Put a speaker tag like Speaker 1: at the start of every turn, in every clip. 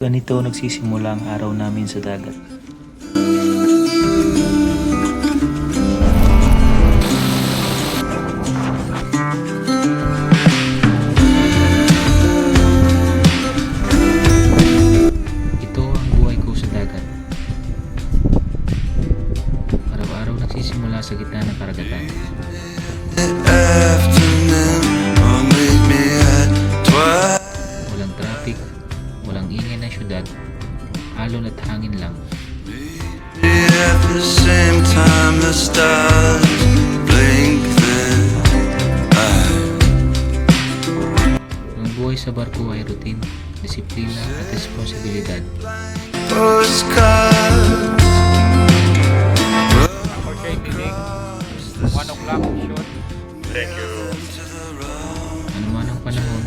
Speaker 1: Ganito nagsisimula ang araw namin sa dagat. Ito ang buhay ko sa dagat. Araw-araw nagsisimula sa gitna ng karagatan. Walang traffic, walang ingay ng syudad, alon at hangin lang.
Speaker 2: At the same time the stars blink their eyes.
Speaker 1: Ang buhay sa barko ay routine, disiplina at responsibilidad.
Speaker 2: Postcards
Speaker 3: Okay, meeting. 1 o'clock shoot. Thank you.
Speaker 1: Ano man ang panahon,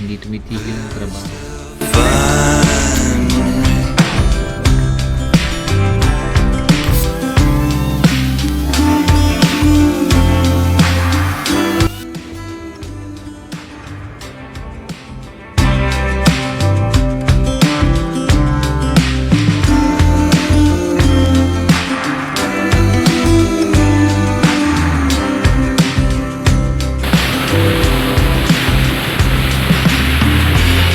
Speaker 1: hindi tumitigil ang trabaho.
Speaker 2: find me.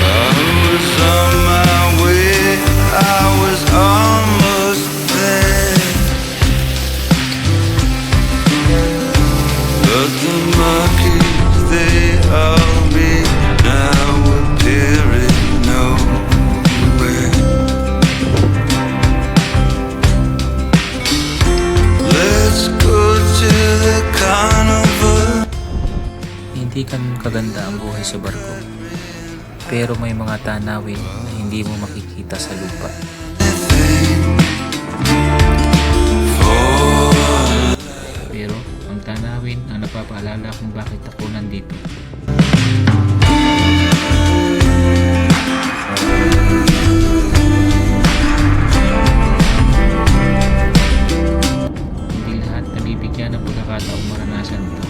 Speaker 2: I was on my way, I was almost there, but the monkeys they all be now appearing nowhere. Let's go to the carnival.
Speaker 1: Hindi ganun kaganda ang buhay sa barko. Pero may mga tanawin na hindi mo makikita sa lupa. Pero ang tanawin ang napapaalala kung bakit ako nandito. Hindi lahat nabibigyan ng pagkakataong maranasan ito.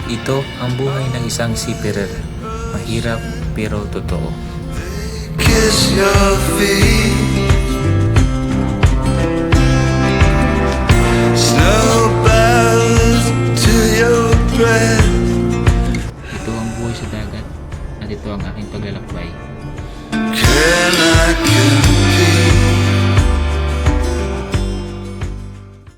Speaker 1: Ito ang buhay ng isang seafarer. Mahirap pero totoo.
Speaker 2: Kiss your feet.